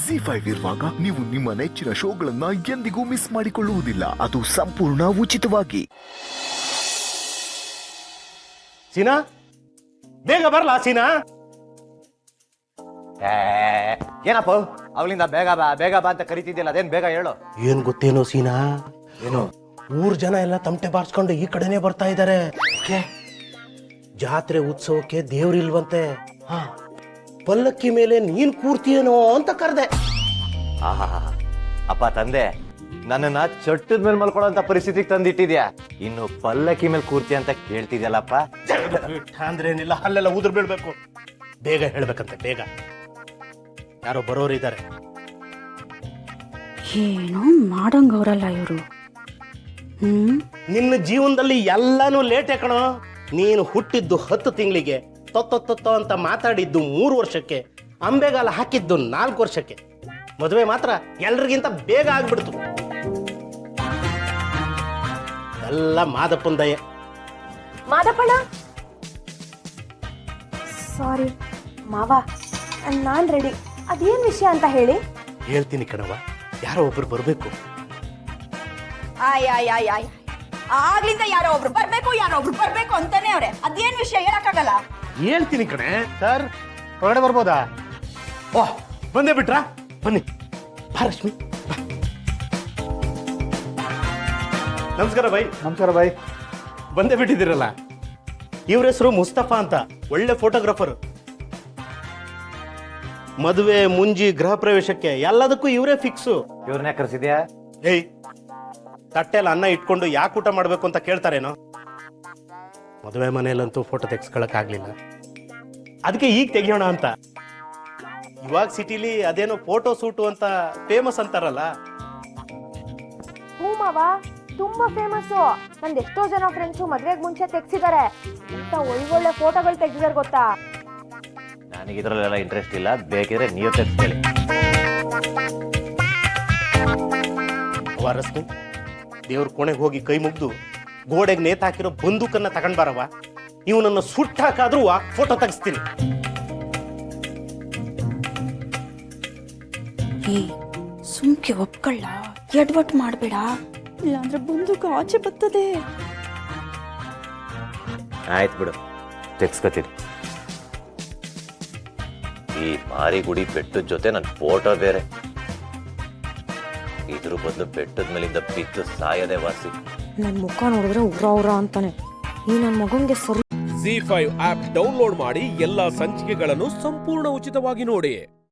ZEE5 ಇರುವಾಗ ನೀವು ನಿಮ್ಮ ನೆಚ್ಚಿನ ಶೋಗಳನ್ನ ಎಂದಿಗೂ ಮಿಸ್ ಮಾಡಿಕೊಳ್ಳುವುದಿಲ್ಲ. ಅದು ಸಂಪೂರ್ಣ ಉಚಿತವಾಗಿ. ಸೀನಾ, ಬೇಗ ಬರಲ್ಲ ಸೀನಾ. ಏನಪ್ಪ ಅವಳಿಂದ ಬೇಗ ಬಾ ಬೇಗ ಬಾ ಅಂತ ಕರಿತಿದ್ಯಲ್ಲ, ಅದೇನ್ ಬೇಗ ಹೇಳು. ಏನ್ ಗೊತ್ತೇನೋ ಸೀನಾ, ಏನು? ಊರ್ ಜನ ಎಲ್ಲ ತಮಟೆ ಬಾರಿಸ್ಕೊಂಡು ಈ ಕಡೆನೆ ಬರ್ತಾ ಇದ್ದಾರೆ. ಜಾತ್ರೆ ಉತ್ಸವಕ್ಕೆ ದೇವ್ರಿಲ್ವಂತೆ. ಪಲ್ಲಕ್ಕಿ ಮೇಲೆ ನೀನ್ ಕೂರ್ತೀಯೇನೋ ಅಂತ ಕರೆದೆ. ಅಪ್ಪ ತಂದೆ, ನನ್ನನ್ನ ಚಟ್ಟದ ಮೇಲೆ ಮಲ್ಕೊಳ್ಳೋಂತ ಪರಿಸ್ಥಿತಿಗೆ ತಂದಿಟ್ಟಿದ್ಯಾ, ಇನ್ನು ಪಲ್ಲಕ್ಕಿ ಮೇಲೆ ಕೂರ್ತಿ ಅಂತ ಕೇಳ್ತಿದ್ಯಲ್ಲಪ್ಪ. ಅಂದ್ರೆ ಏನಿಲ್ಲ, ಅಲ್ಲೆಲ್ಲ ಉದುರ್ ಬೀಳ್ಬೇಕು. ಬೇಗ ಹೇಳ್ಬೇಕಂತೆ, ಬೇಗ. ಯಾರೋ ಬರೋರಿದ್ದಾರೆ. ಏನೋ ಮಾಡಂಗವ್ರಲ್ಲ ಇವರು. ನಿನ್ನ ಜೀವನದಲ್ಲಿ ಎಲ್ಲಾನು ಲೇಟೇ ಕಣೋ. ನೀನು ಹುಟ್ಟಿದ್ದು 10 ತಿಂಗಳಿಗೆ, ತೊತ್ತೊತ್ತೊತ್ತೋ ಅಂತ ಮಾತಾಡಿದ್ದು 3 ವರ್ಷಕ್ಕೆ, ಅಂಬೆಗಾಲ ಹಾಕಿದ್ದು 4 ವರ್ಷಕ್ಕೆ. ಮದುವೆ ಮಾತ್ರ ಎಲ್ರಿಗಿಂತ ಬೇಗ ಆಗ್ಬಿಡ್ತು. ಎಲ್ಲ ಮಾದಪ್ಪನ ದಯೆ. ಮಾದಪ್ಪಣ್ಣ, ಸಾರಿ ಮಾವ, ನಾನ್ ರೆಡಿ. ಅದೇನ್ ವಿಷಯ ಅಂತ ಹೇಳಿ. ಹೇಳ್ತೀನಿ ಕಣವ, ಯಾರೋ ಒಬ್ರು ಬರ್ಬೇಕು. ಆಯ್ ಆಗ್ಲಿಂದ ಯಾರೋ ಒಬ್ರು ಬರ್ಬೇಕು ಅಂತಾನೆ ಅವ್ರೆ. ಅದೇನ್ ವಿಷಯ ಹೇಳಕ್ಕಾಗಲ್ಲ. ಹೇಳ್ತೀನಿ ಕಣೆ. ಸರ್, ಹೊರಗಡೆ ಬರ್ಬೋದಾ? ಓಹ್, ಬಂದೇ ಬಿಟ್ರಾ? ಬನ್ನಿ, ಬಾ ರಶ್ಮಿ, ಬಾ. ನಮಸ್ಕಾರ ಬೈ. ನಮಸ್ಕಾರ ಬಾಯ್. ಬಂದೇ ಬಿಟ್ಟಿದ್ದೀರಲ್ಲ. ಇವ್ರ ಹೆಸರು ಮುಸ್ತಫಾ ಅಂತ, ಒಳ್ಳೆ ಫೋಟೋಗ್ರಾಫರ್. ಮದುವೆ, ಮುಂಜಿ, ಗೃಹ ಪ್ರವೇಶಕ್ಕೆ ಎಲ್ಲದಕ್ಕೂ ಇವರೇ ಫಿಕ್ಸು. ಇವ್ರನ್ನೇ ಕರ್ಸಿದ್ಯಾ? ಏಯ್, ತಟ್ಟೆಲ್ಲ ಅನ್ನ ಇಟ್ಕೊಂಡು ಯಾಕೆ ಊಟ ಮಾಡ್ಬೇಕು ಅಂತ ಕೇಳ್ತಾರೇನೋ. ಮದುವೆ ಮನೆಯಲ್ಲಂತೂ ಫೋಟೋ ತೆಗ್ಸ್ಕೊಳಕ್ ಆಗ್ಲಿಲ್ಲ, ಅದಕ್ಕೆ ಈಗ ತೆಗಿಯೋಣ ಅಂತ. ಇವಾಗ ಸಿಟಿಲಿ ಅದೇನೋ ಫೋಟೋ ಸೂಟು ಅಂತ ಫೇಮಸ್ ಅಂತಾರಲ್ಲ. ಹ್ಞೂ ಮಾವ, ತುಂಬಾ ಫೇಮಸ್. ನಂದು ಎಷ್ಟೋ ಜನ ಫ್ರೆಂಡ್ಸು ಮದ್ವೆಗೆ ಮುಂಚೆ ತೆಗ್ಸಿದ್ದಾರೆ. ಇಂಥ ಒಳ್ಳೊಳ್ಳೆ ಫೋಟೋಗಳು ತೆಗ್ದಿದ್ದಾರೆ ಗೊತ್ತಾ. ನನಗೆ ಇದ್ರಲ್ಲೆಲ್ಲ ಇಂಟ್ರೆಸ್ಟ್ ಇಲ್ಲ, ಬೇಕಿದ್ರೆ ನೀವು ತೆಗ್ಸ್ಕೊಳ್ಳಿ. ರಸ್ತು, ದೇವ್ರ ಕೋಣೆಗೆ ಹೋಗಿ ಕೈ ಮುಗ್ದು ಗೋಡೆಗೆ ನೇತಾಕಿರೋ ಬಂದೂಕನ್ನ ತಗೊಂಡ್ ಬಾರವ. ಇವನನ್ನ ಸುಟ್ಟಾಕಾದ್ರೂ ಫೋಟೋ ತೆಗಿಸ್ತೀನಿ. ಸುಮ್ಕೆ ಒಪ್ಕೊಳ್ಳ, ಎಡ್ವಟ್ ಮಾಡ್ಬೇಡ, ಇಲ್ಲಾಂದ್ರೆ ಬಂದೂಕ ಆಚೆ ಬರ್ತದೆ. ಆಯ್ತು ಬಿಡು, ತೆಗ್ಸ್ಕೊತೀನಿ. ಈ ಮಾರಿಗುಡಿ ಬೆಟ್ಟದ ಜೊತೆ ನನ್ನ ಫೋಟೋ ಬೇರೆ. ಇದ್ರ ಬದಲು ಬೆಟ್ಟದ ಮೇಲಿಂದ ಬಿದ್ದು ಸಾಯದೆ ವಾಸಿ. ನನ್ನ ಮುಖ ನೋಡಿದ್ರೆ ಉರ ಅಂತಾನೆ. ಈ ನನ್ನ ಮಗಂಗೆ ಸರಿ. ZEE5 ಆಪ್ ಡೌನ್ಲೋಡ್ ಮಾಡಿ ಎಲ್ಲಾ ಸಂಚಿಕೆಗಳನ್ನು ಸಂಪೂರ್ಣ ಉಚಿತವಾಗಿ ನೋಡಿ.